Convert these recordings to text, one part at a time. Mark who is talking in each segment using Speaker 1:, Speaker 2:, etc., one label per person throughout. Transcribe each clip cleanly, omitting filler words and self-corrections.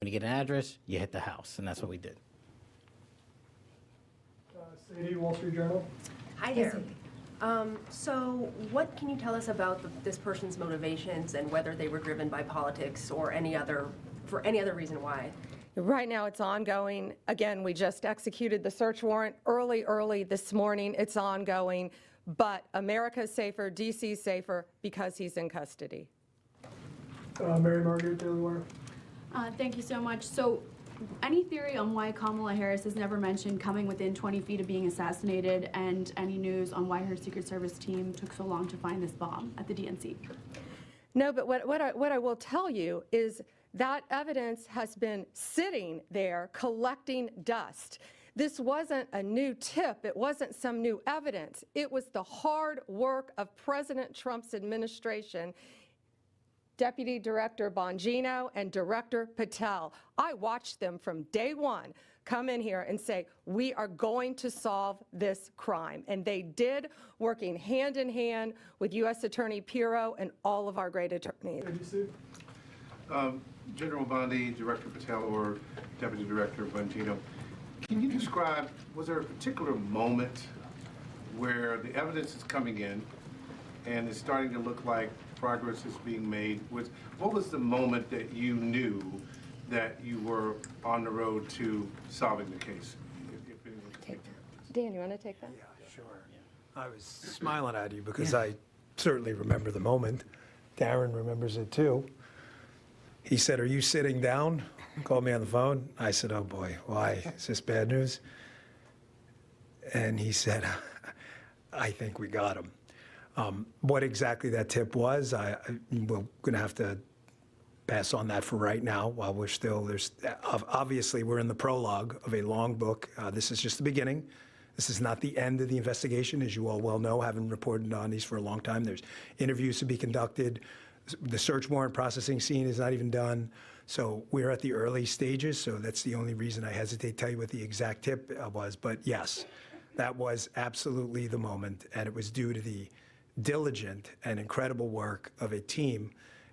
Speaker 1: When you get an address, you hit the house, and that's what we did.
Speaker 2: Sadie, Wall Street Journal.
Speaker 3: Hi there. So what can you tell us about this person's motivations and whether they were driven by politics or for any other reason why?
Speaker 4: Right now it's ongoing. Again, we just executed the search warrant early this morning. It's ongoing, but America's safer, DC's safer because he's in custody.
Speaker 2: Mary Margaret, Daily Wire.
Speaker 5: Thank you so much. So, any theory on why Kamala Harris has never mentioned coming within 20 feet of being assassinated, and any news on why her Secret Service team took so long to find this bomb at the DNC?
Speaker 4: No, but what I will tell you is that evidence has been sitting there collecting dust. This wasn't a new tip. It wasn't some new evidence. It was the hard work of President Trump's administration, Deputy Director Bongino and Director Patel. I watched them from day one come in here and say, we are going to solve this crime. And they did, working hand in hand with U.S. Attorney Pirro and all of our great attorneys.
Speaker 6: General Bondi, Director Patel, or Deputy Director Bongino, can you describe, was there a particular moment where the evidence is coming in and it's starting to look like progress is being made? What was the moment that you knew that you were on the road to solving the case?
Speaker 4: Dan, you want to take that?
Speaker 7: Yeah, sure. I was smiling at you because I certainly remember the moment. Darren remembers it too. He said, "Are you sitting down?" Called me on the phone. I said, "Oh boy, why? Is this bad news?" And he said, "I think we got him." What exactly that tip was, we're going to have to pass on that for right now while we're still, obviously we're in the prologue of a long book. This is just the beginning. This is not the end of the investigation, as you all well know, having reported on these for a long time. There's interviews to be conducted. The search warrant processing scene is not even done. So we're at the early stages, so that's the only reason I hesitate to tell you what the exact tip was. But yes, that was absolutely the moment, and it was due to the diligent and incredible work of a team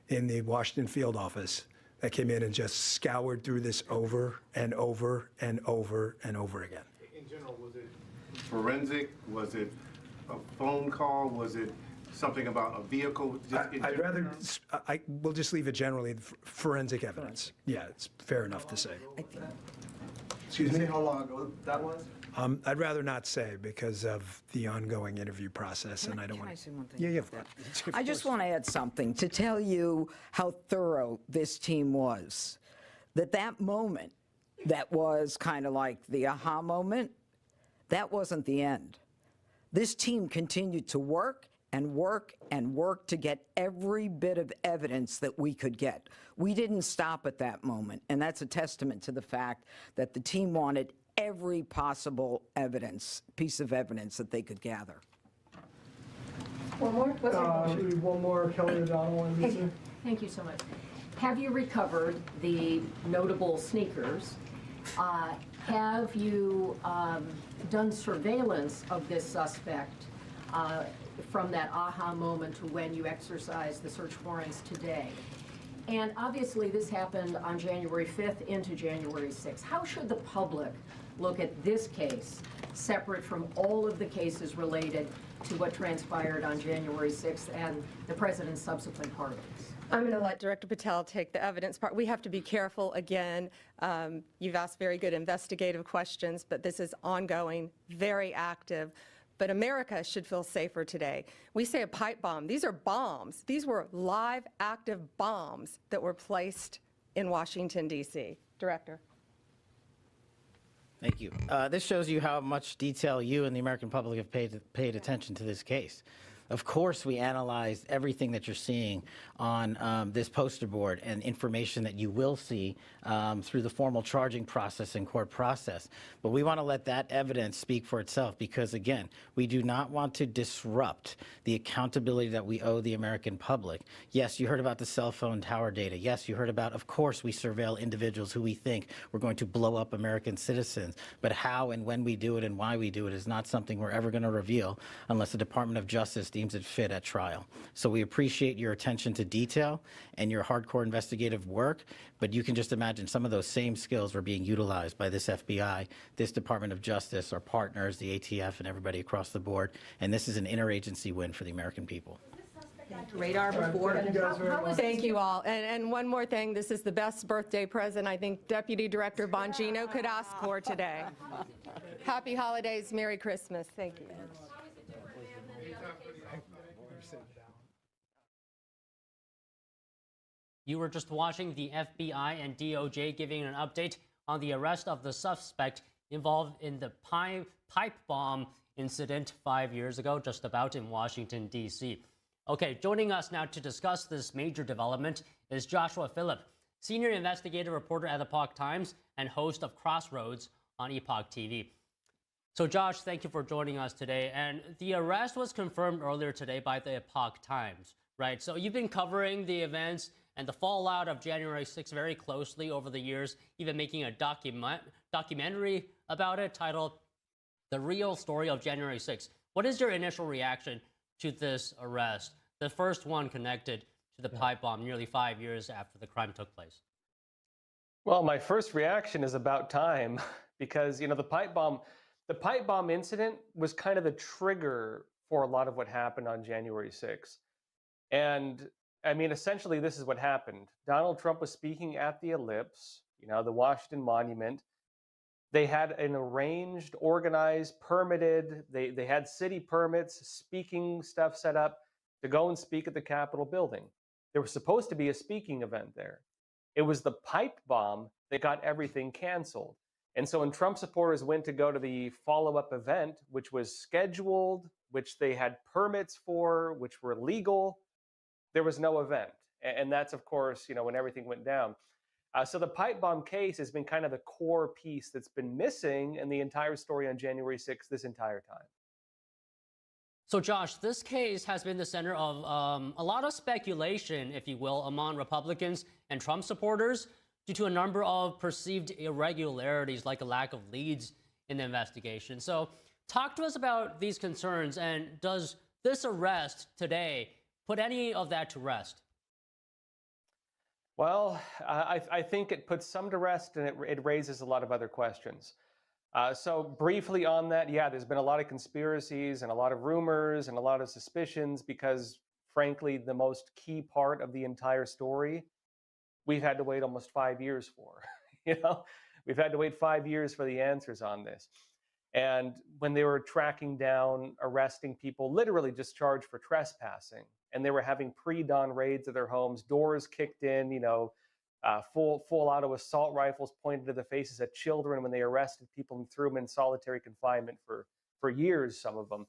Speaker 7: in the Washington field office that came in and just scoured through this over and over and over and over again.
Speaker 6: In general, was it forensic? Was it a phone call? Was it something about a vehicle?
Speaker 7: We'll just leave it generally forensic evidence. Yeah, it's fair enough to say.
Speaker 2: Excuse me, how long ago that was?
Speaker 7: I'd rather not say because of the ongoing interview process, and I don't want to.
Speaker 8: Can I say one thing?
Speaker 7: Yeah,
Speaker 8: about that? I just want to add something to tell you how thorough this team was. That moment, that was kind of like the aha moment, that wasn't the end. This team continued to work and work and work to get every bit of evidence that we could get. We didn't stop at that moment, and that's a testament to the fact that the team wanted every possible piece of evidence that they could gather.
Speaker 4: One more?
Speaker 2: One more, Kelly O'Donnell on NBC.
Speaker 9: Thank you so much. Have you recovered the notable sneakers? Have you done surveillance of this suspect from that aha moment to when you exercised the search warrants today? And obviously this happened on January 5th into January 6th. How should the public look at this case separate from all of the cases related to what transpired on January 6th and the president's subsequent pardons?
Speaker 4: I'm going to let Director Patel take the evidence part. We have to be careful again. You've asked very good investigative questions, but this is ongoing, very active. But America should feel safer today. We say a pipe bomb. These are bombs. These were live, active bombs that were placed in Washington, D.C. Director.
Speaker 1: Thank you. This shows you how much detail you and the American public have paid attention to this case. Of course, we analyzed everything that you're seeing on this poster board and information that you will see through the formal charging process and court process. But we want to let that evidence speak for itself because, again, we do not want to disrupt the accountability that we owe the American public. Yes, you heard about the cell phone tower data. Yes, you heard about, of course, we surveil individuals who we think we're going to blow up American citizens. But how and when we do it and why we do it is not something we're ever going to reveal unless the Department of Justice deems it fit at trial. So we appreciate your attention to detail and your hardcore investigative work, but you can just imagine some of those same skills were being utilized by this FBI, this Department of Justice, our partners, the ATF, and everybody across the board. And this is an interagency win for the American people.
Speaker 9: Radar before.
Speaker 2: Thank you guys very much.
Speaker 4: Thank you all. And one more thing, this is the best birthday present I think Deputy Director Bongino could ask for today. Happy holidays, Merry Christmas. Thank you.
Speaker 10: You were just watching the FBI and DOJ giving an update on the arrest of the suspect involved in the pipe bomb incident 5 years ago, just about in Washington, D.C. Okay, joining us now to discuss this major development is Joshua Phillip, senior investigative reporter at Epoch Times and host of Crossroads on Epoch TV. So Josh, thank you for joining us today. And the arrest was confirmed earlier today by the Epoch Times, right? So you've been covering the events and the fallout of January 6th very closely over the years, even making a documentary about it titled The Real Story of January 6th. What is your initial reaction to this arrest, the first one connected to the pipe bomb nearly 5 years after the crime took place?
Speaker 11: Well, my first reaction is about time because, you know, the pipe bomb incident was kind of the trigger for a lot of what happened on January 6th. And I mean, essentially, this is what happened. Donald Trump was speaking at the Ellipse, you know, the Washington Monument. They had an arranged, organized, permitted, they had city permits, speaking stuff set up to go and speak at the Capitol building. There was supposed to be a speaking event there. It was the pipe bomb that got everything canceled. And so when Trump supporters went to go to the follow-up event, which was scheduled, which they had permits for, which were legal, there was no event. And that's, of course, you know, when everything went down. So the pipe bomb case has been kind of the core piece that's been missing in the entire story on January 6th this entire time.
Speaker 10: So Josh, this case has been the center of a lot of speculation, if you will, among Republicans and Trump supporters due to a number of perceived irregularities like a lack of leads in the investigation. So talk to us about these concerns, and does this arrest today put any of that to rest?
Speaker 11: Well, I think it puts some to rest, and it raises a lot of other questions. So briefly on that, yeah, there's been a lot of conspiracies and a lot of rumors and a lot of suspicions because, frankly, the most key part of the entire story, we've had to wait almost 5 years for. You know, we've had to wait 5 years for the answers on this. And when they were tracking down, arresting people, literally just charged for trespassing, and they were having pre-dawn raids of their homes, doors kicked in, you know, full auto assault rifles pointed to the faces of children when they arrested people and threw them in solitary confinement for years, some of them.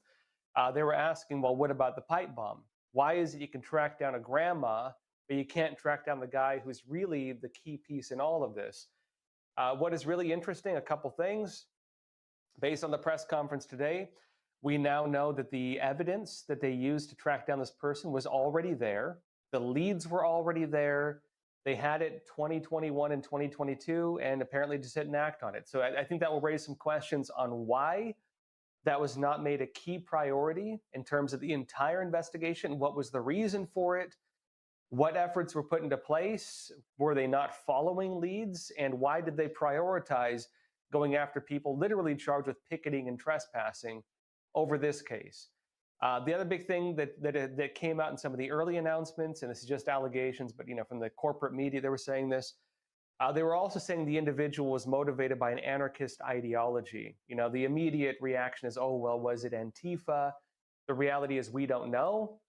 Speaker 11: They were asking, well, what about the pipe bomb? Why is it you can track down a grandma, but you can't track down the guy who's really the key piece in all of this? What is really interesting, a couple things. Based on the press conference today, we now know that the evidence that they used to track down this person was already there. The leads were already there. They had it 2021 and 2022, and apparently just didn't act on it. So I think that will raise some questions on why that was not made a key priority in terms of the entire investigation. What was the reason for it? What efforts were put into place? Were they not following leads? And why did they prioritize going after people literally charged with picketing and trespassing over this case? The other big thing that came out in some of the early announcements, and this is just allegations, but you know, from the corporate media, they were saying this. They were also saying the individual was motivated by an anarchist ideology. You know, the immediate reaction is, oh, well, was it Antifa? The reality is we don't know.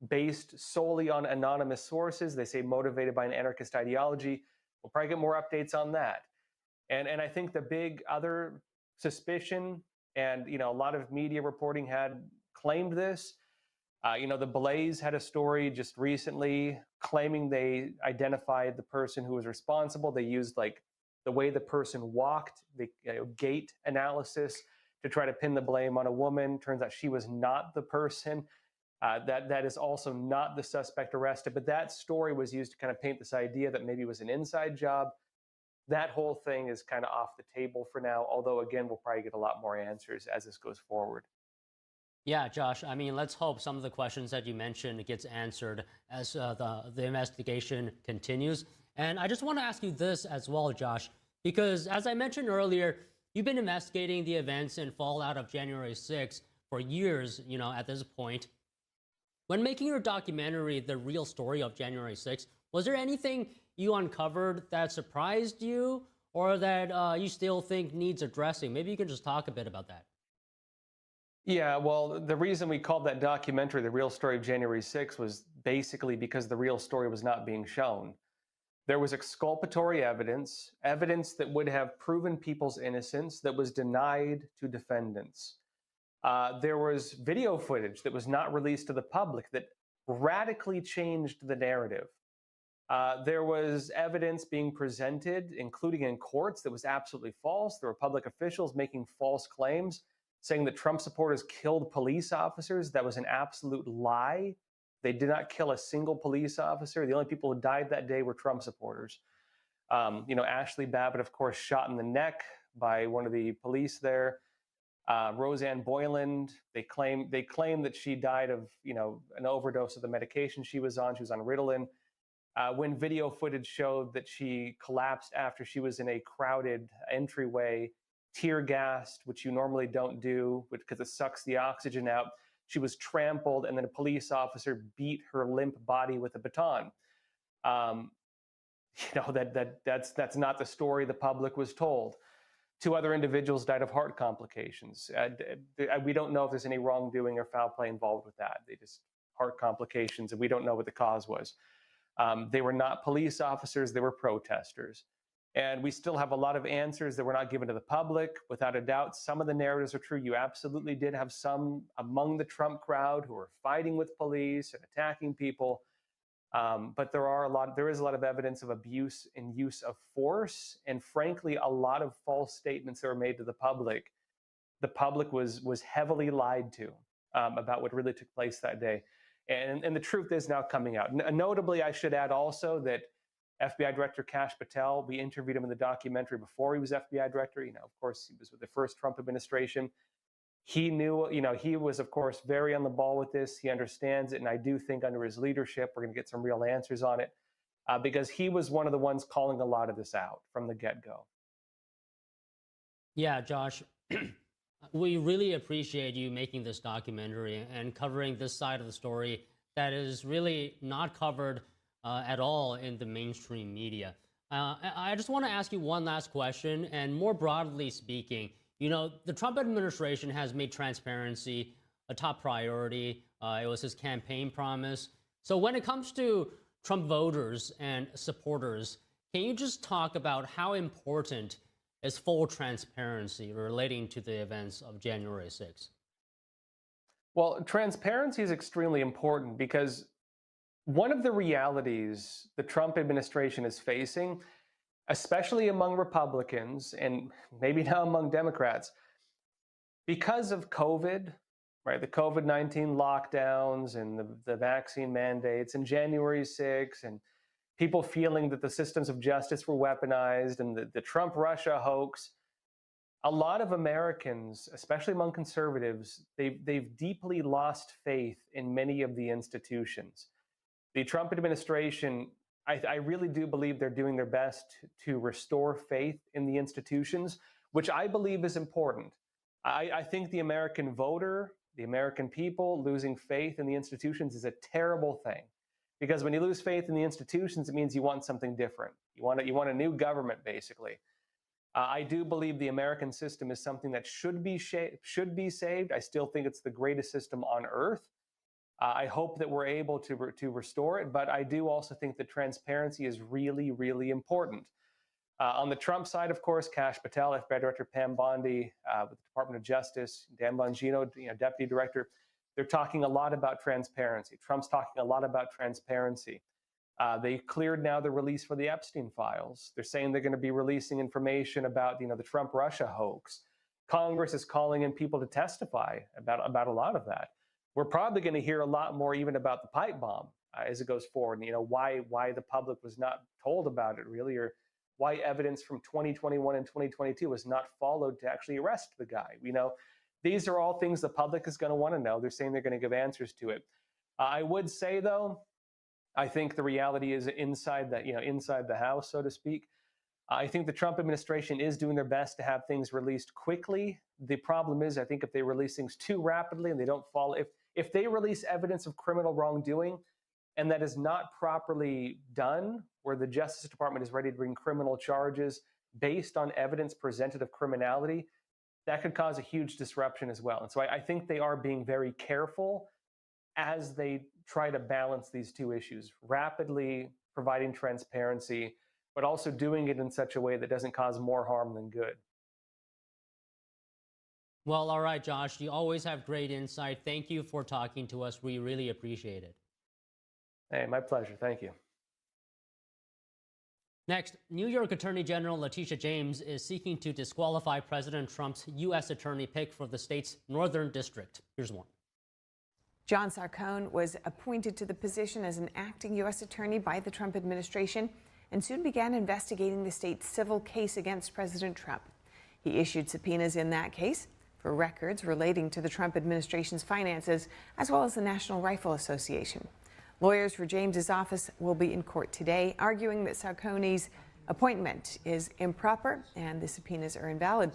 Speaker 11: Based solely on anonymous sources, they say motivated by an anarchist ideology. We'll probably get more updates on that. And I think the big other suspicion, and you know, a lot of media reporting had claimed this. You know, the Blaze had a story just recently claiming they identified the person who was responsible. They used like the way the person walked, the gait analysis to try to pin the blame on a woman. Turns out she was not the person. That is also not the suspect arrested. But that story was used to kind of paint this idea that maybe it was an inside job. That whole thing is kind of off the table for now, although, again, we'll probably get a lot more answers as this goes forward.
Speaker 10: Yeah, Josh, I mean, let's hope some of the questions that you mentioned gets answered as the investigation continues. And I just want to ask you this as well, Josh, because as I mentioned earlier, you've been investigating the events and fallout of January 6th for years, at this point. When making your documentary, The Real Story of January 6th, was there anything you uncovered that surprised you or that you still think needs addressing? Maybe you can just talk a bit about that.
Speaker 11: Yeah, well, the reason we called that documentary The Real Story of January 6th was basically because the real story was not being shown. There was exculpatory evidence that would have proven people's innocence that was denied to defendants. There was video footage that was not released to the public that radically changed the narrative. There was evidence being presented, including in courts, that was absolutely false. There were public officials making false claims, saying that Trump supporters killed police officers. That was an absolute lie. They did not kill a single police officer. The only people who died that day were Trump supporters. Ashley Babbitt, of course, shot in the neck by one of the police there. Roseanne Boyland, they claim that she died of, an overdose of the medication she was on. She was on Ritalin. When video footage showed that she collapsed after she was in a crowded entryway, tear gassed, which you normally don't do because it sucks the oxygen out. She was trampled, and then a police officer beat her limp body with a baton. That's not the story the public was told. 2 other individuals died of heart complications. We don't know if there's any wrongdoing or foul play involved with that. They just heart complications, and we don't know what the cause was. They were not police officers, they were protesters. And we still have a lot of answers that were not given to the public. Without a doubt, some of the narratives are true. You absolutely did have some among the Trump crowd who were fighting with police and attacking people. But there is a lot of evidence of abuse and use of force, and frankly, a lot of false statements that were made to the public. The public was heavily lied to about what really took place that day. And the truth is now coming out. Notably, I should add also that FBI Director Kash Patel, we interviewed him in the documentary before he was FBI Director. Of course, he was with the first Trump administration. He knew, he was, of course, very on the ball with this. He understands it. And I do think under his leadership, we're going to get some real answers on it because he was one of the ones calling a lot of this out from the get-go.
Speaker 10: Yeah, Josh, we really appreciate you making this documentary and covering this side of the story that is really not covered at all in the mainstream media. I just want to ask you one last question, and more broadly speaking, the Trump administration has made transparency a top priority. It was his campaign promise. So when it comes to Trump voters and supporters, can you just talk about how important is full transparency relating to the events of January 6th?
Speaker 11: Well, transparency is extremely important because one of the realities the Trump administration is facing, especially among Republicans and maybe now among Democrats, because of COVID, right? The COVID-19 lockdowns and the vaccine mandates and January 6th and people feeling that the systems of justice were weaponized and the Trump-Russia hoax. A lot of Americans, especially among conservatives, they've deeply lost faith in many of the institutions. The Trump administration, I really do believe they're doing their best to restore faith in the institutions, which I believe is important. I think the American voter, the American people losing faith in the institutions is a terrible thing. Because when you lose faith in the institutions, it means you want something different. You want a new government, basically. I do believe the American system is something that should be saved. I still think it's the greatest system on earth. I hope that we're able to restore it, but I do also think that transparency is really, really important. On the Trump side, of course, Kash Patel, FBI Director Pam Bondi with the Department of Justice, Dan Bongino, Deputy Director, they're talking a lot about transparency. Trump's talking a lot about transparency. They cleared now the release for the Epstein files. They're saying they're going to be releasing information about the Trump-Russia hoax. Congress is calling in people to testify about a lot of that. We're probably going to hear a lot more even about the pipe bomb as it goes forward. Why the public was not told about it really, or why evidence from 2021 and 2022 was not followed to actually arrest the guy. These are all things the public is going to want to know. They're saying they're going to give answers to it. I would say, though, I think the reality is inside the house, so to speak. I think the Trump administration is doing their best to have things released quickly. The problem is, I think if they release things too rapidly and they don't follow, if they release evidence of criminal wrongdoing and that is not properly done, where the Justice Department is ready to bring criminal charges based on evidence presented of criminality, that could cause a huge disruption as well. And so I think they are being very careful as they try to balance these two issues, rapidly providing transparency, but also doing it in such a way that doesn't cause more harm than good.
Speaker 10: Well, all right, Josh, you always have great insight. Thank you for talking to us. We really appreciate it.
Speaker 11: Hey, my pleasure. Thank you.
Speaker 10: Next, New York Attorney General Letitia James is seeking to disqualify President Trump's U.S. attorney pick for the state's Northern District. Here's one.
Speaker 12: John Sarcone was appointed to the position as an acting U.S. attorney by the Trump administration and soon began investigating the state's civil case against President Trump. He issued subpoenas in that case for records relating to the Trump administration's finances, as well as the National Rifle Association. Lawyers for James's office will be in court today, arguing that Sarcone's appointment is improper and the subpoenas are invalid.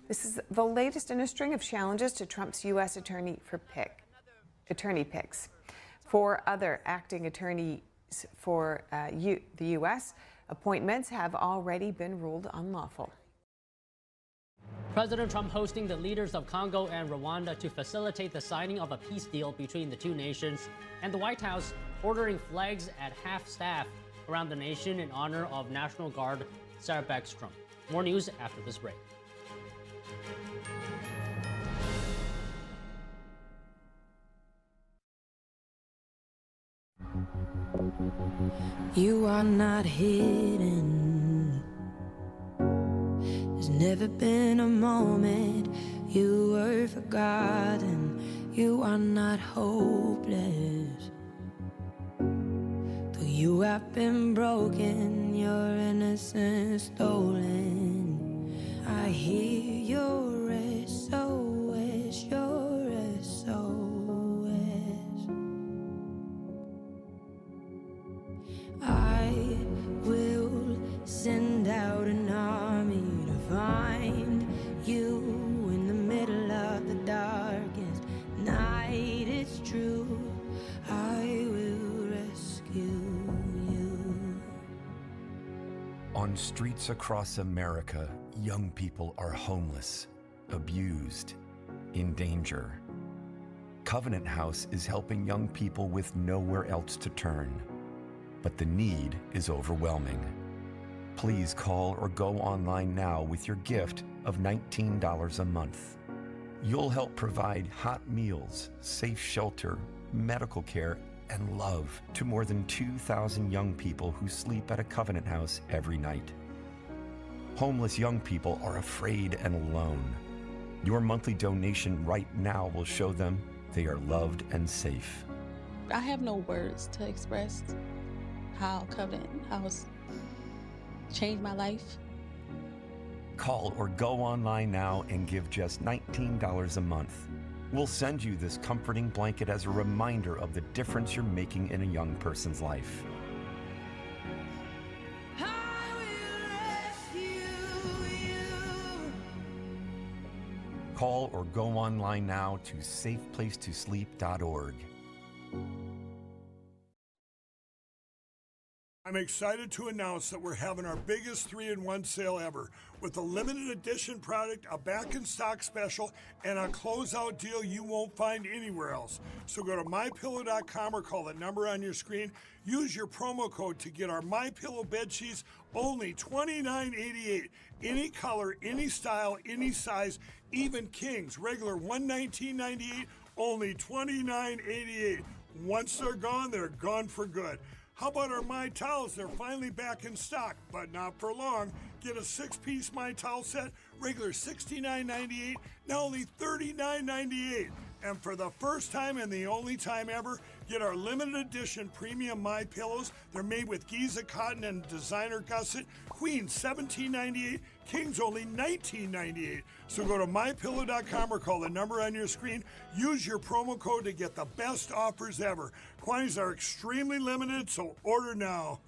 Speaker 12: This is the latest in a string of challenges to Trump's U.S. attorney picks. 4 other acting attorneys for the U.S. appointments have already been ruled unlawful.
Speaker 10: President Trump hosting the leaders of Congo and Rwanda to facilitate the signing of a peace deal between the two nations, and the White House ordering flags at half-staff around the nation in honor of National Guard Sarah Beckstrom. More news after this break.
Speaker 13: You are not hidden. There's never been a moment you were forgotten. You are not hopeless. Though you have been broken, your innocence stolen. I hear your SOS, your SOS. I will send out an army to find you in the middle of the darkest night. It's true, I will rescue you.
Speaker 14: On streets across America, young people are homeless, abused, in danger. Covenant House is helping young people with nowhere else to turn. But the need is overwhelming. Please call or go online now with your gift of $19 a month. You'll help provide hot meals, safe shelter, medical care, and love to more than 2,000 young people who sleep at a Covenant House every night. Homeless young people are afraid and alone. Your monthly donation right now will show them they are loved and safe.
Speaker 15: I have no words to express how Covenant House changed my life.
Speaker 14: Call or go online now and give just $19 a month. We'll send you this comforting blanket as a reminder of the difference you're making in a young person's life. Call or go online now to safeplacetosleep.org.
Speaker 16: I'm excited to announce that we're having our biggest 3-in-1 sale ever with a limited edition product, a back-in-stock special, and a closeout deal you won't find anywhere else. So go to MyPillow.com or call the number on your screen. Use your promo code to get our MyPillow bed sheets, only $29.88. Any color, any style, any size, even kings. Regular $119.98, only $29.88. Once they're gone for good. How about our My Towels? They're finally back in stock, but not for long. Get a 6-piece My Towel set, regular $69.98, now only $39.98. And for the first time and the only time ever, get our limited edition premium My Pillows. They're made with Giza cotton and designer gusset. Queen $17.98, King's only $19.98. So go to mypillow.com or call the number on your screen. Use your promo code to get the best offers ever. Quantities are extremely limited, so order now.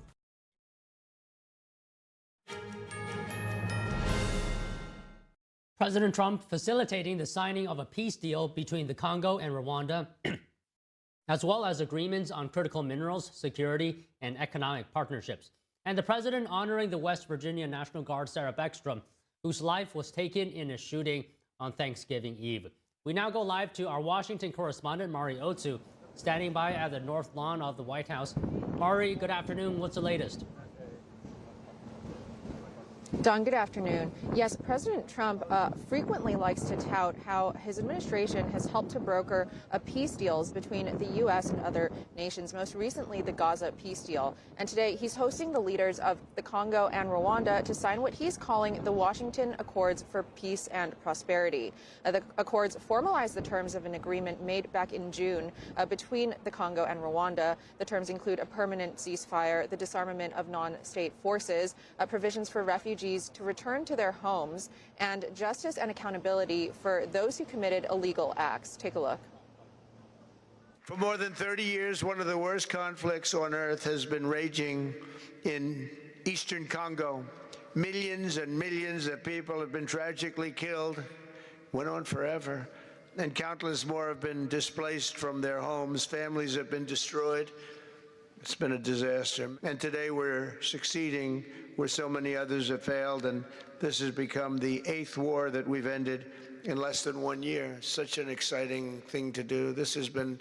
Speaker 10: President Trump facilitating the signing of a peace deal between the Congo and Rwanda, as well as agreements on critical minerals, security, and economic partnerships. And the president honoring the West Virginia National Guard Sarah Beckstrom, whose life was taken in a shooting on Thanksgiving Eve. We now go live to our Washington correspondent, Mari Otsu, standing by at the North Lawn of the White House. Mari, good afternoon. What's the latest?
Speaker 17: Don, good afternoon. Yes, President Trump frequently likes to tout how his administration has helped to broker peace deals between the U.S. and other nations, most recently the Gaza peace deal. And today he's hosting the leaders of the Congo and Rwanda to sign what he's calling the Washington Accords for Peace and Prosperity. The accords formalize the terms of an agreement made back in June between the Congo and Rwanda. The terms include a permanent ceasefire, the disarmament of non-state forces, provisions for refugees to return to their homes, and justice and accountability for those who committed illegal acts. Take a look.
Speaker 18: For more than 30 years, one of the worst conflicts on earth has been raging in eastern Congo. Millions and millions of people have been tragically killed, went on forever, and countless more have been displaced from their homes. Families have been destroyed. It's been a disaster. And today we're succeeding where so many others have failed, and this has become the 8th war that we've ended in less than 1 year. Such an exciting thing to do. This has been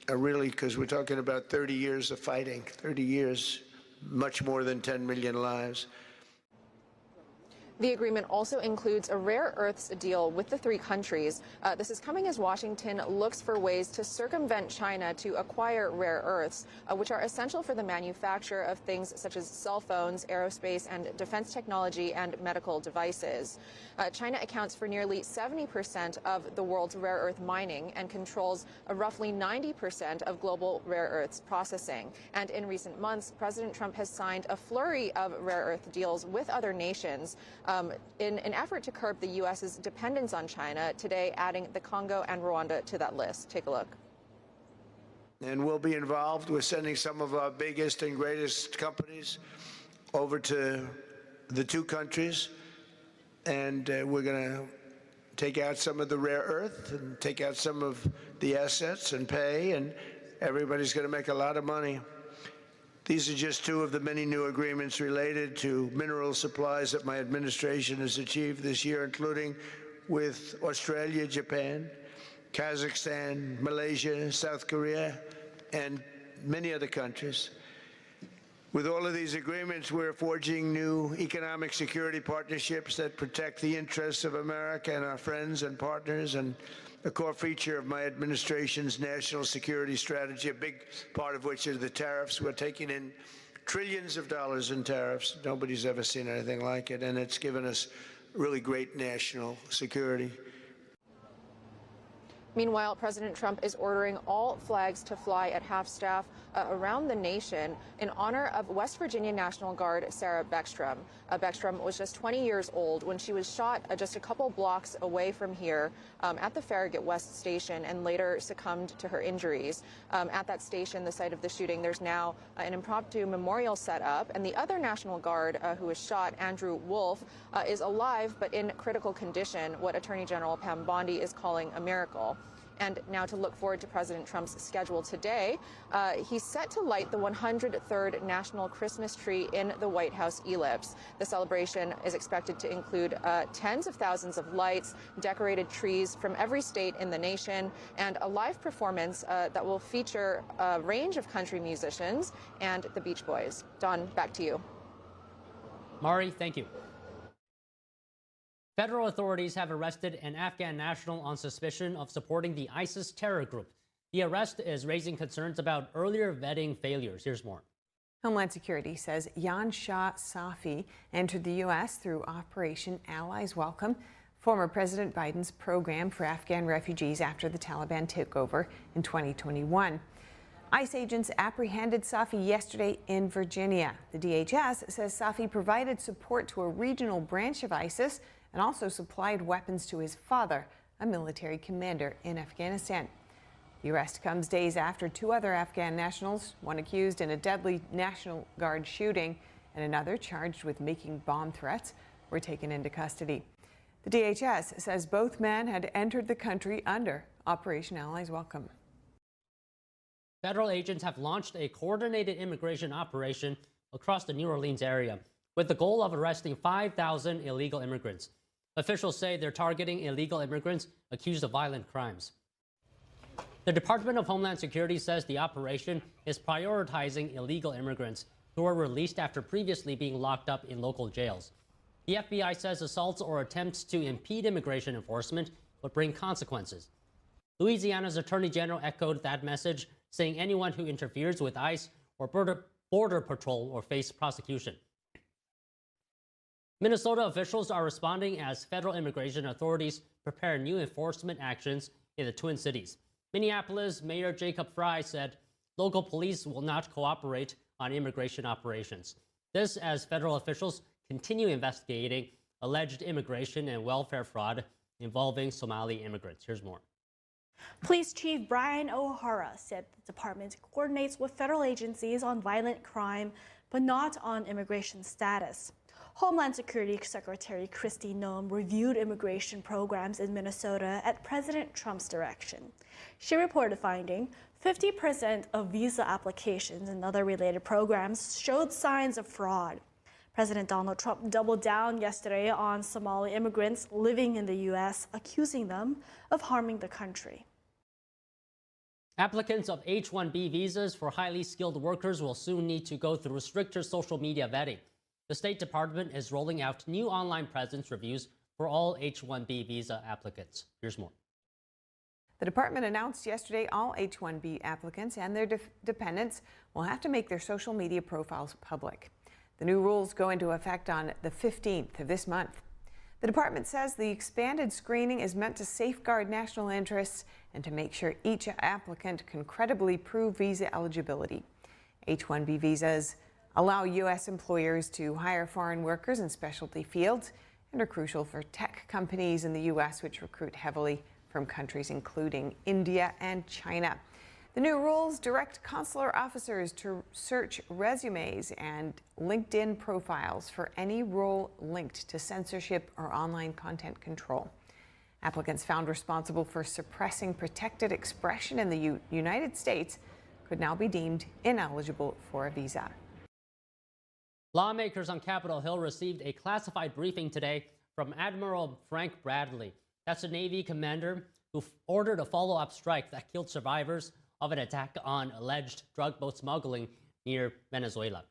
Speaker 18: a really, because we're talking about 30 years of fighting, 30 years, much more than 10 million lives.
Speaker 17: The agreement also includes a rare earths deal with the three countries. This is coming as Washington looks for ways to circumvent China to acquire rare earths, which are essential for the manufacture of things such as cell phones, aerospace, and defense technology and medical devices. China accounts for nearly 70% of the world's rare earth mining and controls roughly 90% of global rare earths processing. And in recent months, President Trump has signed a flurry of rare earth deals with other nations in an effort to curb the U.S.'s dependence on China, today adding the Congo and Rwanda to that list. Take a look.
Speaker 18: And we'll be involved with sending some of our biggest and greatest companies over to the two countries, and we're going to take out some of the rare earth and take out some of the assets and pay, and everybody's going to make a lot of money. These are just two of the many new agreements related to mineral supplies that my administration has achieved this year, including with Australia, Japan, Kazakhstan, Malaysia, South Korea, and many other countries. With all of these agreements, we're forging new economic security partnerships that protect the interests of America and our friends and partners, and a core feature of my administration's national security strategy, a big part of which is the tariffs. We're taking in trillions of dollars in tariffs. Nobody's ever seen anything like it, and it's given us really great national security.
Speaker 17: Meanwhile, President Trump is ordering all flags to fly at half-staff around the nation in honor of West Virginia National Guard Sarah Beckstrom. Beckstrom was just 20 years old when she was shot just a couple blocks away from here at the Farragut West station, and later succumbed to her injuries. At that station, the site of the shooting, there's now an impromptu memorial set up, and the other National Guard who was shot, Andrew Wolf, is alive but in critical condition, what Attorney General Pam Bondi is calling a miracle. And now to look forward to President Trump's schedule today, he's set to light the 103rd National Christmas Tree in the White House ellipse. The celebration is expected to include tens of thousands of lights, decorated trees from every state in the nation, and a live performance that will feature a range of country musicians and the Beach Boys. Don, back to you.
Speaker 10: Mari, thank you. Federal authorities have arrested an Afghan national on suspicion of supporting the ISIS terror group. The arrest is raising concerns about earlier vetting failures. Here's more.
Speaker 12: Homeland Security says Jan Shah Safi entered the U.S. through Operation Allies Welcome, former President Biden's program for Afghan refugees after the Taliban took over in 2021. ICE agents apprehended Safi yesterday in Virginia. The DHS says Safi provided support to a regional branch of ISIS and also supplied weapons to his father, a military commander in Afghanistan. The arrest comes days after two other Afghan nationals, one accused in a deadly National Guard shooting and another charged with making bomb threats, were taken into custody. The DHS says both men had entered the country under Operation Allies Welcome.
Speaker 10: Federal agents have launched a coordinated immigration operation across the New Orleans area with the goal of arresting 5,000 illegal immigrants. Officials say they're targeting illegal immigrants accused of violent crimes. The Department of Homeland Security says the operation is prioritizing illegal immigrants who were released after previously being locked up in local jails. The FBI says assaults or attempts to impede immigration enforcement would bring consequences. Louisiana's Attorney General echoed that message, saying anyone who interferes with ICE or Border Patrol will face prosecution. Minnesota officials are responding as federal immigration authorities prepare new enforcement actions in the Twin Cities. Minneapolis Mayor Jacob Frey said local police will not cooperate on immigration operations. This as federal officials continue investigating alleged immigration and welfare fraud involving Somali immigrants. Here's more.
Speaker 19: Police Chief Brian O'Hara said the department coordinates with federal agencies on violent crime, but not on immigration status. Homeland Security Secretary Kristi Noem reviewed immigration programs in Minnesota at President Trump's direction. She reported finding 50% of visa applications and other related programs showed signs of fraud. President Donald Trump doubled down yesterday on Somali immigrants living in the U.S., accusing them of harming the country.
Speaker 10: Applicants of H-1B visas for highly skilled workers will soon need to go through stricter social media vetting. The State Department is rolling out new online presence reviews for all H-1B visa applicants. Here's more.
Speaker 12: The department announced yesterday all H-1B applicants and their dependents will have to make their social media profiles public. The new rules go into effect on the 15th of this month. The department says the expanded screening is meant to safeguard national interests and to make sure each applicant can credibly prove visa eligibility. H-1B visas allow U.S. employers to hire foreign workers in specialty fields and are crucial for tech companies in the U.S., which recruit heavily from countries including India and China. The new rules direct consular officers to search resumes and LinkedIn profiles for any role linked to censorship or online content control. Applicants found responsible for suppressing protected expression in the United States could now be deemed ineligible for a visa.
Speaker 10: Lawmakers on Capitol Hill received a classified briefing today from Admiral Frank Bradley. That's a Navy commander who ordered a follow-up strike that killed survivors of an attack on alleged drug boat smuggling near Venezuela.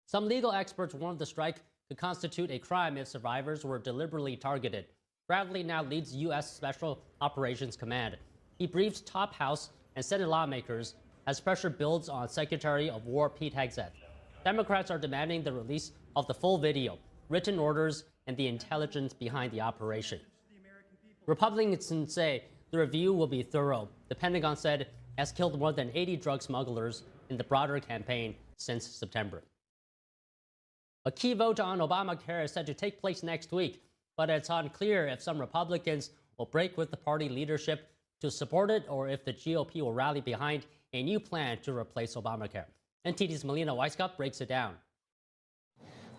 Speaker 10: Some legal experts warned the strike could constitute a crime if survivors were deliberately targeted. Bradley now leads U.S. Special Operations Command. He briefed top House and Senate lawmakers as pressure builds on Secretary of War Pete Hegseth. Democrats are demanding the release of the full video, written orders, and the intelligence behind the operation. Republicans say the review will be thorough. The Pentagon said has killed more than 80 drug smugglers in the broader campaign since September. A key vote on Obamacare is set to take place next week, but it's unclear if some Republicans will break with the party leadership to support it or if the GOP will rally behind a new plan to replace Obamacare. NTD's Melina Weisskopf breaks it down.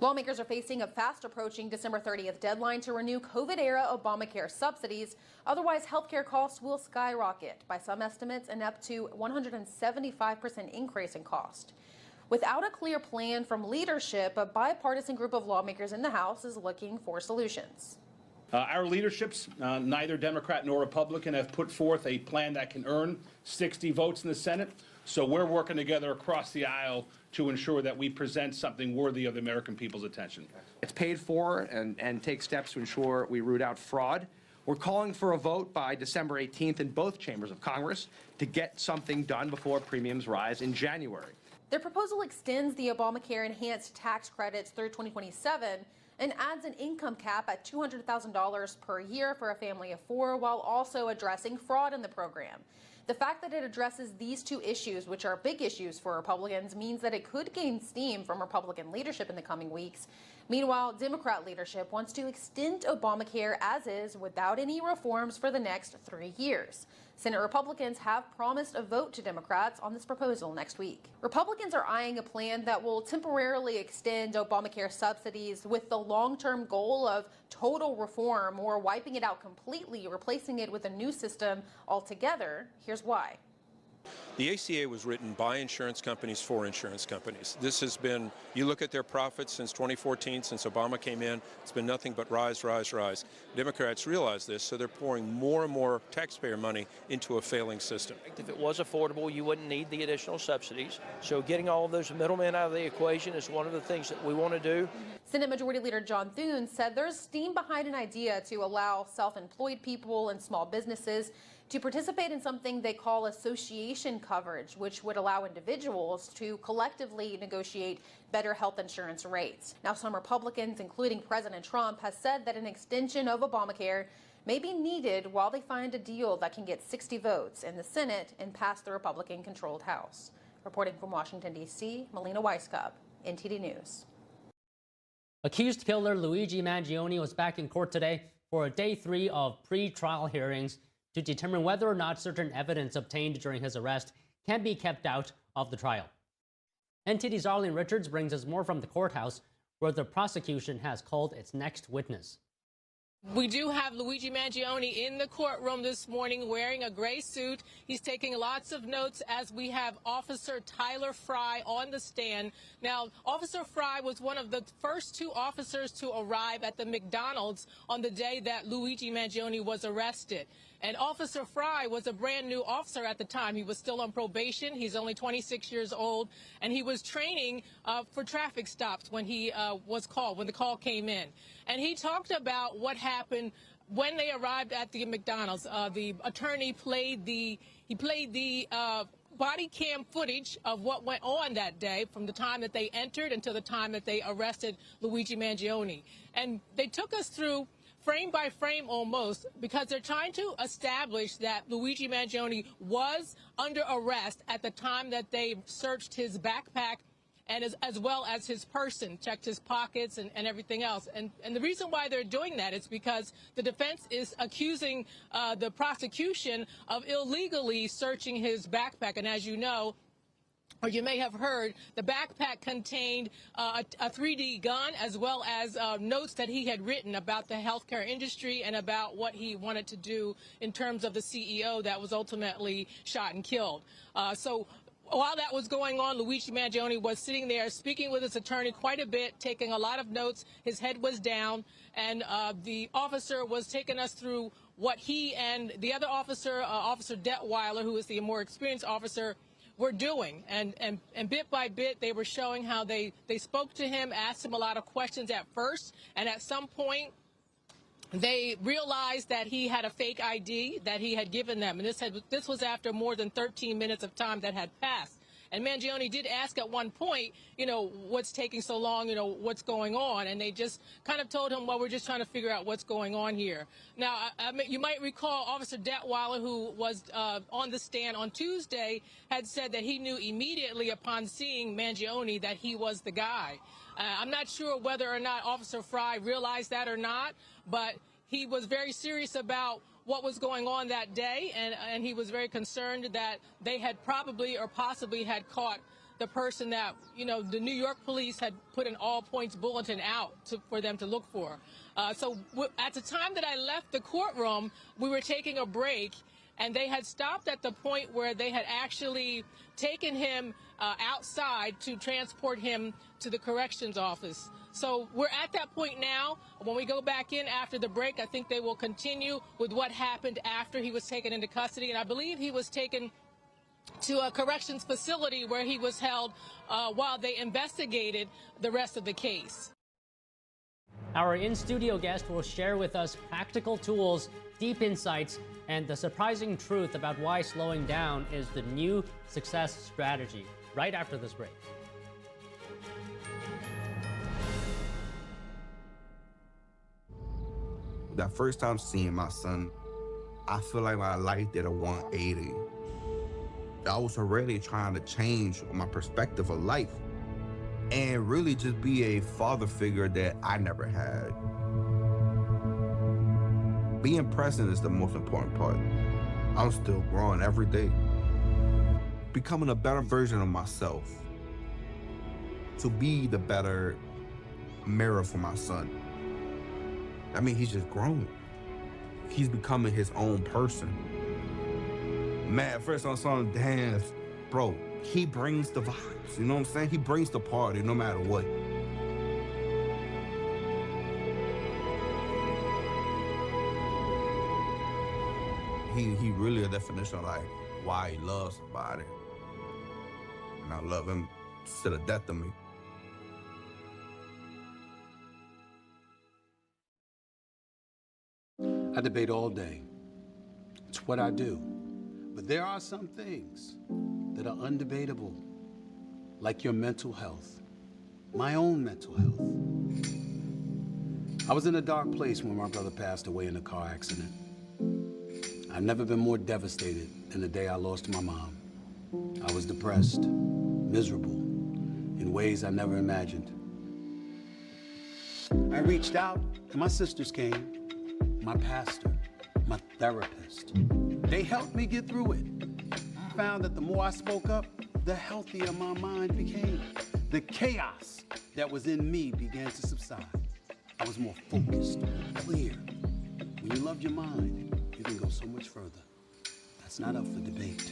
Speaker 20: Lawmakers are facing a fast-approaching December 30th deadline to renew COVID-era Obamacare subsidies. Otherwise, healthcare costs will skyrocket. By some estimates, an up to 175% increase in cost. Without a clear plan from leadership, a bipartisan group of lawmakers in the House is looking for solutions.
Speaker 21: Our leaderships, neither Democrat nor Republican, have put forth a plan that can earn 60 votes in the Senate. So we're working together across the aisle to ensure that we present something worthy of the American people's attention.
Speaker 22: It's paid for and take steps to ensure we root out fraud. We're calling for a vote by December 18th in both chambers of Congress to get something done before premiums rise in January.
Speaker 20: Their proposal extends the Obamacare enhanced tax credits through 2027 and adds an income cap at $200,000 per year for a family of four, while also addressing fraud in the program. The fact that it addresses these two issues, which are big issues for Republicans, means that it could gain steam from Republican leadership in the coming weeks. Meanwhile, Democrat leadership wants to extend Obamacare as is without any reforms for the next 3 years. Senate Republicans have promised a vote to Democrats on this proposal next week. Republicans are eyeing a plan that will temporarily extend Obamacare subsidies with the long-term goal of total reform or wiping it out completely, replacing it with a new system altogether. Here's why.
Speaker 3: The ACA was written by insurance companies for insurance companies. This has been, you look at their profits since 2014, since Obama came in, it's been nothing but rise, rise, rise. Democrats realize this, so they're pouring more and more taxpayer money into a failing system.
Speaker 5: If it was affordable, you wouldn't need the additional subsidies. So getting all of those middlemen out of the equation is one of the things that we want to do.
Speaker 20: Senate Majority Leader John Thune said there's steam behind an idea to allow self-employed people and small businesses to participate in something they call association coverage, which would allow individuals to collectively negotiate better health insurance rates. Now, some Republicans, including President Trump, has said that an extension of Obamacare may be needed while they find a deal that can get 60 votes in the Senate and pass the Republican-controlled House. Reporting from Washington, D.C., Melina Weisskopf, NTD News.
Speaker 10: Accused killer Luigi Mangione was back in court today for a day 3 of pre-trial hearings to determine whether or not certain evidence obtained during his arrest can be kept out of the trial. NTD's Arlene Richards brings us more from the courthouse, where the prosecution has called its next witness.
Speaker 23: We do have Luigi Mangione in the courtroom this morning wearing a gray suit. He's taking lots of notes as we have Officer Tyler Fry on the stand. Now, Officer Fry was one of the first 2 officers to arrive at the McDonald's on the day that Luigi Mangione was arrested. And Officer Fry was a brand new officer at the time. He was still on probation. He's only 26 years old, and he was training for traffic stops when he was called, when the call came in. And he talked about what happened when they arrived at the McDonald's. The attorney played the body cam footage of what went on that day from the time that they entered until the time that they arrested Luigi Mangione. And they took us through frame by frame almost, because they're trying to establish that Luigi Mangione was under arrest at the time that they searched his backpack and as well as his person, checked his pockets and everything else. And the reason why they're doing that is because the defense is accusing the prosecution of illegally searching his backpack. And as you know, or you may have heard, the backpack contained a 3D gun as well as notes that he had written about the healthcare industry and about what he wanted to do in terms of the CEO that was ultimately shot and killed. So while that was going on, Luigi Mangione was sitting there speaking with his attorney quite a bit, taking a lot of notes. His head was down, and the officer was taking us through what he and the other officer, Officer Detweiler, who is the more experienced officer, were doing. And bit by bit, they were showing how they spoke to him, asked him a lot of questions at first, and at some point, they realized that he had a fake ID that he had given them. And this was after more than 13 minutes of time that had passed. And Mangione did ask at one point, you know, what's taking so long, you know, what's going on? And they just kind of told him, well, we're just trying to figure out what's going on here. Now, you might recall Officer Detweiler, who was on the stand on Tuesday, had said that he knew immediately upon seeing Mangione that he was the guy. I'm not sure whether or not Officer Fry realized that or not, but he was very serious about what was going on that day, and he was very concerned that they had probably or possibly had caught the person that, you know, the New York police had put an all-points bulletin out for them to look for. So at the time that I left the courtroom, we were taking a break, and they had stopped at the point where they had actually taken him outside to transport him to the corrections office. So we're at that point now. When we go back in after the break, I think they will continue with what happened after he was taken into custody. And I believe he was taken to a corrections facility where he was held while they investigated the rest of the case.
Speaker 10: Our in-studio guest will share with us practical tools, deep insights, and the surprising truth about why slowing down is the new success strategy, right after this break.
Speaker 24: That first time seeing my son, I feel like my life did a 180.
Speaker 6: I was already trying to change my perspective of life and really just be a father figure that I never had. Being present is the most important part. I'm still growing every day. Becoming a better version of myself. To be the better mirror for my son. I mean, he's just grown. He's becoming his own person. Man, first I saw him dance, bro, he brings the vibes, you know what I'm saying? He brings the party no matter what. He really a definition of like why he loves somebody. And I love him to the death of me.
Speaker 7: I debate all day. It's what I do. But there are some things that are undebatable, like your mental health, my own mental health. I was in a dark place when my brother passed away in a car accident. I've never been more devastated than the day I lost my mom. I was depressed, miserable, in ways I never imagined. I reached out, and my sisters came, my pastor, my therapist. They helped me get through it. I found that the more I spoke up, the healthier my mind became. The chaos that was in me began to subside. I was more focused, clear. When you love your mind, you can go so much further. That's not up for debate.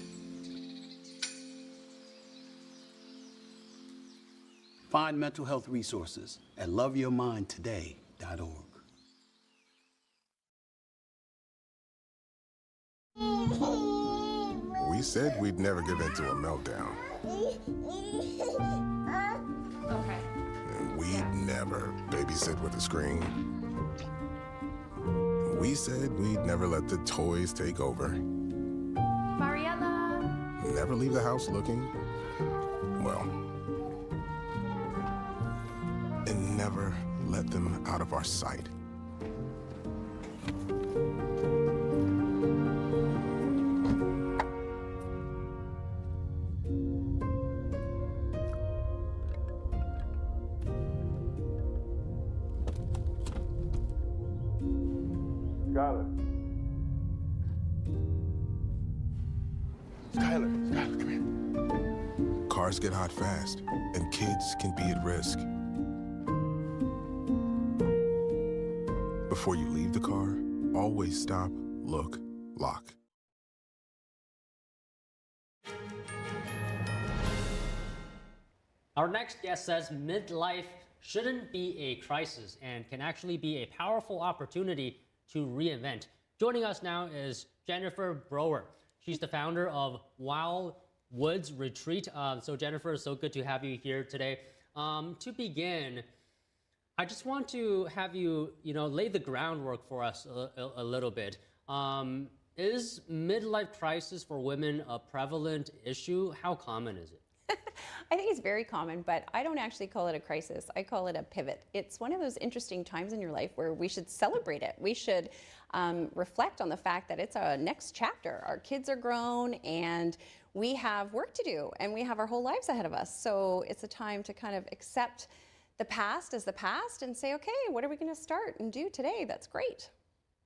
Speaker 7: Find mental health resources at loveyourmindtoday.org.
Speaker 8: We said we'd never give in to a meltdown.
Speaker 20: Okay.
Speaker 8: And we'd never babysit with a screen. We said we'd never let the toys take over.
Speaker 20: Mariella!
Speaker 8: Never leave the house looking, well, and never let them out of our sight.
Speaker 2: Skylar, come here.
Speaker 8: Cars get hot fast, and kids can be at risk. Before you leave the car, always stop, look, lock.
Speaker 10: Our next guest says midlife shouldn't be a crisis and can actually be a powerful opportunity to reinvent. Joining us now is Jennifer Brower. She's the founder of Wild Woods Retreat. So Jennifer, so good to have you here today. To begin, I just want to have you, lay the groundwork for us a little bit. Is midlife crisis for women a prevalent issue? How common is it?
Speaker 24: I think it's very common, but I don't actually call it a crisis. I call it a pivot. It's one of those interesting times in your life where we should celebrate it. We should reflect on the fact that it's a next chapter. Our kids are grown and we have work to do and we have our whole lives ahead of us. So it's a time to kind of accept the past as the past and say, okay, what are we going to start and do today? That's great.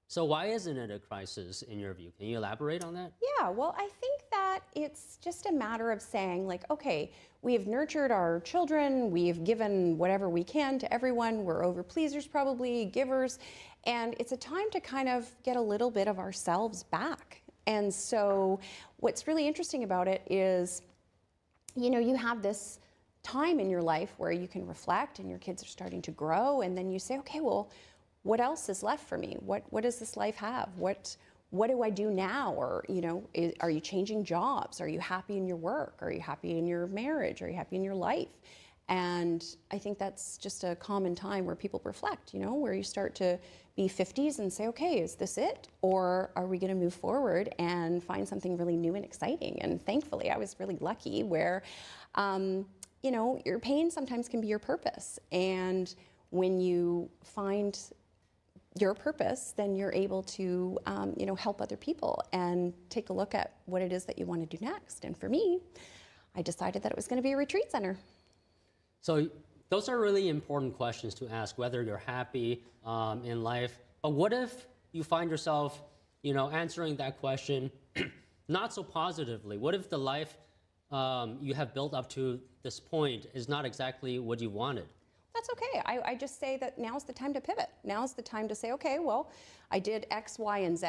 Speaker 10: So why isn't it a crisis in your view? Can you elaborate on that?
Speaker 24: Yeah, well, I think that it's just a matter of saying like, okay, we have nurtured our children, we've given whatever we can to everyone, we're overpleasers probably, givers, and it's a time to kind of get a little bit of ourselves back. And so what's really interesting about it is, you have this time in your life where you can reflect and your kids are starting to grow, and then you say, okay, well, what else is left for me? What does this life have? What do I do now? Or, are you changing jobs? Are you happy in your work? Are you happy in your marriage? Are you happy in your life? And I think that's just a common time where people reflect, where you start to be 50s and say, okay, is this it? Or are we gonna move forward and find something really new and exciting? And thankfully, I was really lucky where, your pain sometimes can be your purpose. And when you find your purpose, then you're able to, help other people and take a look at what it is that you want to do next. And for me, I decided that it was going to be a retreat center.
Speaker 10: So those are really important questions to ask, whether you're happy in life. But what if you find yourself, answering that question not so positively? What if the life you have built up to this point is not exactly what you wanted?
Speaker 24: That's okay. I just say that now's the time to pivot. Now's the time to say, okay, well, I did X, Y, and Z.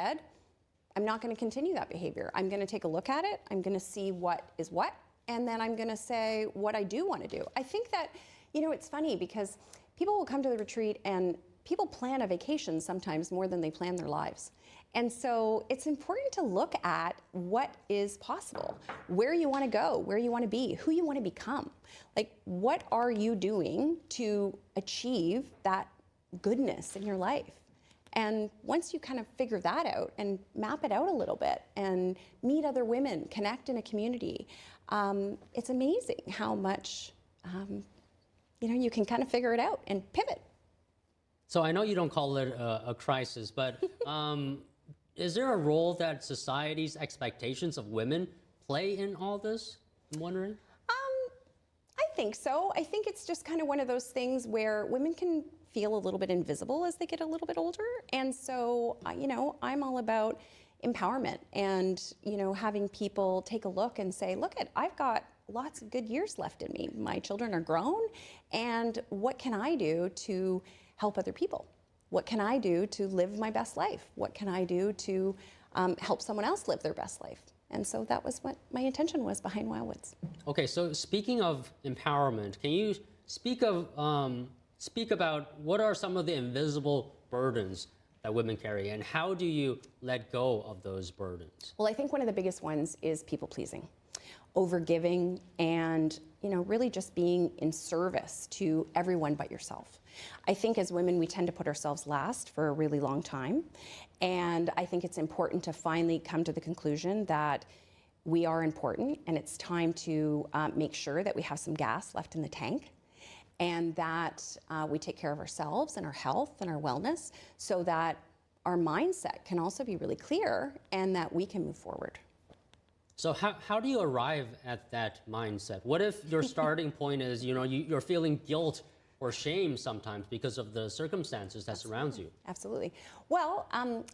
Speaker 24: I'm not going to continue that behavior. I'm going to take a look at it. I'm going to see what is what. And then I'm going to say what I do want to do. I think that, it's funny because people will come to the retreat and people plan a vacation sometimes more than they plan their lives. And so it's important to look at what is possible, where you want to go, where you want to be, who you want to become. Like, what are you doing to achieve that goodness in your life? And once you kind of figure that out and map it out a little bit and meet other women, connect in a community, it's amazing how much, you can kind of figure it out and pivot.
Speaker 10: So I know you don't call it a crisis, but is there a role that society's expectations of women play in all this? I'm wondering.
Speaker 24: I think so. I think it's just kind of one of those things where women can feel a little bit invisible as they get a little bit older. And so, I'm all about empowerment and, having people take a look and say, look, I've got lots of good years left in me. My children are grown. And what can I do to help other people? What can I do to live my best life? What can I do to help someone else live their best life? And so that was what my intention was behind Wildwoods.
Speaker 10: Okay, so speaking of empowerment, can you speak about what are some of the invisible burdens that women carry, and how do you let go of those burdens?
Speaker 24: Well, I think one of the biggest ones is people pleasing, overgiving, and really just being in service to everyone but yourself. I think as women, we tend to put ourselves last for a really long time. And I think it's important to finally come to the conclusion that we are important and it's time to make sure that we have some gas left in the tank and that we take care of ourselves and our health and our wellness so that our mindset can also be really clear and that we can move forward.
Speaker 10: So how do you arrive at that mindset? What if your starting point is, you're feeling guilt or shame sometimes because of the circumstances that surrounds you?
Speaker 24: Absolutely. Well,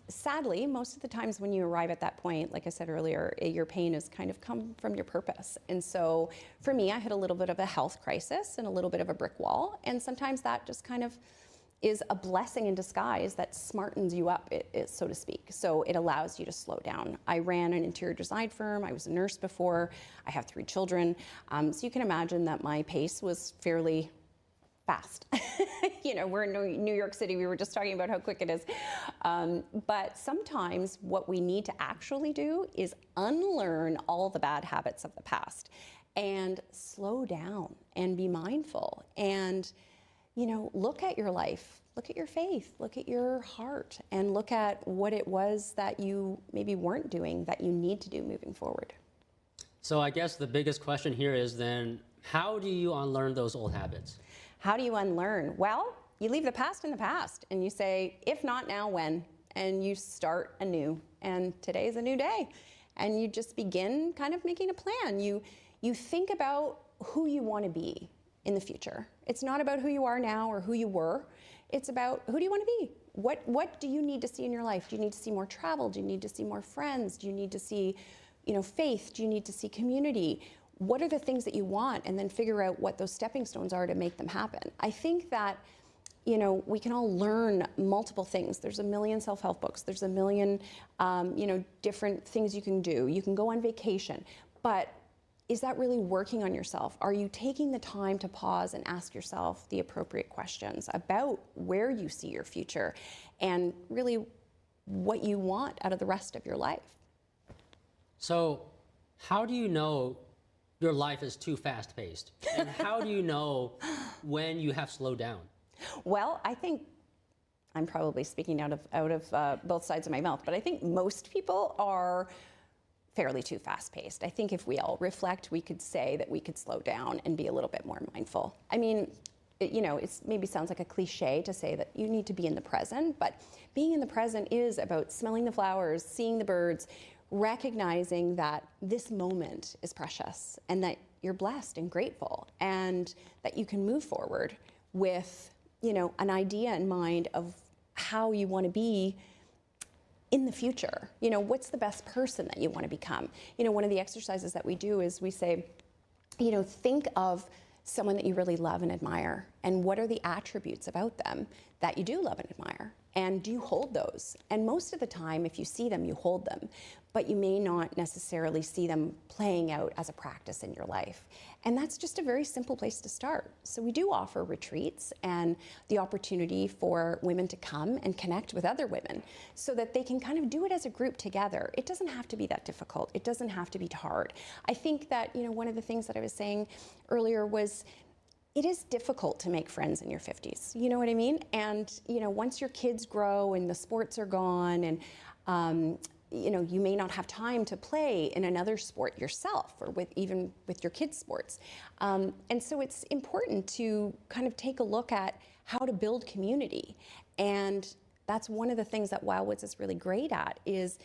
Speaker 24: sadly, most of the times when you arrive at that point, like I said earlier, your pain has kind of come from your purpose. And so for me, I had a little bit of a health crisis and a little bit of a brick wall. And sometimes that just kind of is a blessing in disguise that smartens you up, so to speak. So it allows you to slow down. I ran an interior design firm. I was a nurse before. I have 3 children. So you can imagine that my pace was fairly fast. We're in New York City. We were just talking about how quick it is. But sometimes what we need to actually do is unlearn all the bad habits of the past and slow down and be mindful and look at your life, look at your faith, look at your heart, and look at what it was that you maybe weren't doing that you need to do moving forward.
Speaker 10: So I guess the biggest question here is then, how do you unlearn those old habits?
Speaker 24: How do you unlearn? Well, you leave the past in the past and you say, if not now, when? And you start anew. And today is a new day. And you just begin kind of making a plan. You think about who you want to be in the future. It's not about who you are now or who you were. It's about who do you want to be? What do you need to see in your life? Do you need to see more travel? Do you need to see more friends? Do you need to see, faith? Do you need to see community? What are the things that you want? And then figure out what those stepping stones are to make them happen. I think that, we can all learn multiple things. There's a million self-help books. There's a million, different things you can do. You can go on vacation, but is that really working on yourself? Are you taking the time to pause and ask yourself the appropriate questions about where you see your future and really what you want out of the rest of your life?
Speaker 10: So how do you know your life is too fast-paced? And how do you know when you have slowed down?
Speaker 24: Well, I think I'm probably speaking out of both sides of my mouth, but I think most people are fairly too fast-paced. I think if we all reflect, we could say that we could slow down and be a little bit more mindful. I mean, it maybe sounds like a cliche to say that you need to be in the present, but being in the present is about smelling the flowers, seeing the birds, recognizing that this moment is precious and that you're blessed and grateful and that you can move forward with, an idea in mind of how you want to be in the future. What's the best person that you want to become? One of the exercises that we do is we say, think of someone that you really love and admire, and what are the attributes about them that you do love and admire, and do you hold those? And most of the time, if you see them, you hold them, but you may not necessarily see them playing out as a practice in your life. And that's just a very simple place to start. So we do offer retreats and the opportunity for women to come and connect with other women so that they can kind of do it as a group together. It doesn't have to be that difficult. It doesn't have to be hard. I think that, one of the things that I was saying earlier was it is difficult to make friends in your 50s. You know what I mean? And, once your kids grow and the sports are gone and, you may not have time to play in another sport yourself or even with your kids' sports. And so it's important to kind of take a look at how to build community. And that's one of the things that Wildwoods is really great at is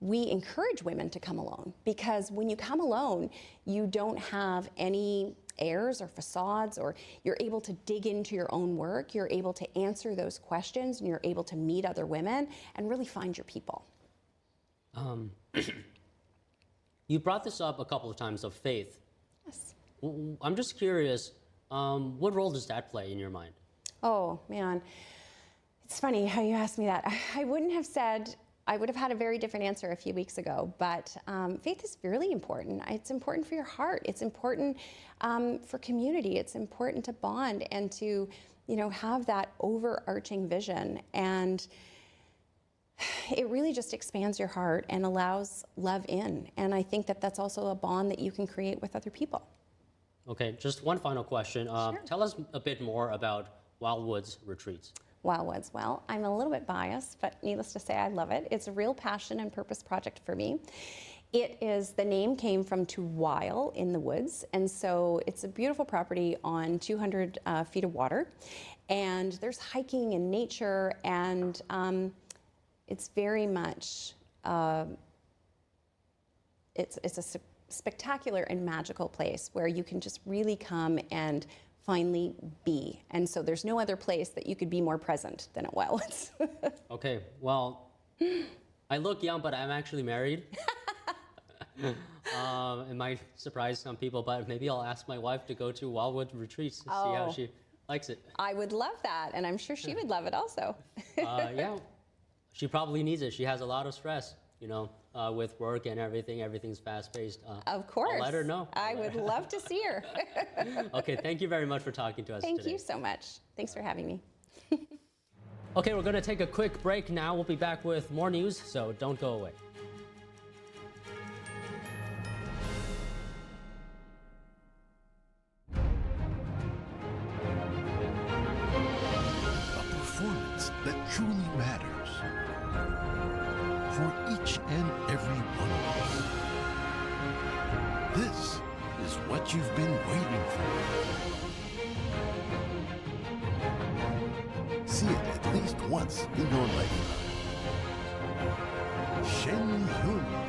Speaker 24: we encourage women to come alone, because when you come alone, you don't have any airs or facades, or you're able to dig into your own work, you're able to answer those questions, and you're able to meet other women and really find your people.
Speaker 10: You brought this up a couple of times of faith.
Speaker 24: Yes.
Speaker 10: I'm just curious, what role does that play in your mind?
Speaker 24: Oh, man. It's funny how you asked me that. I wouldn't have said, I would have had a very different answer a few weeks ago, but faith is really important. It's important for your heart. It's important for community. It's important to bond and to, have that overarching vision. And it really just expands your heart and allows love in. And I think that that's also a bond that you can create with other people.
Speaker 10: Okay, just one final question.
Speaker 24: Sure.
Speaker 10: Tell us a bit more about Wildwoods Retreats.
Speaker 24: Wildwoods, well, I'm a little bit biased, but needless to say, I love it. It's a real passion and purpose project for me. The name came from to while in the woods, and so it's a beautiful property on 200 feet of water, and there's hiking and nature, and it's very much, it's a spectacular and magical place where you can just really come and finally be. And so there's no other place that you could be more present than at Wildwoods.
Speaker 10: Okay, well, I look young, but I'm actually married. It might surprise some people, but maybe I'll ask my wife to go to Wildwood Retreats to see how she likes it.
Speaker 24: I would love that, and I'm sure she would love it also.
Speaker 10: Yeah, she probably needs it. She has a lot of stress, with work and everything. Everything's fast-paced.
Speaker 24: Of course.
Speaker 10: I'll let her know.
Speaker 24: I would love to see her.
Speaker 10: Okay, thank you very much for talking to us today.
Speaker 24: Thank you so much. Thanks for having me.
Speaker 10: Okay, we're going to take a quick break now. We'll be back with more news, so don't go away.
Speaker 1: A performance that truly matters for each and every one of us. This is what you've been waiting for. See it at least once in your lifetime. Shen Yun.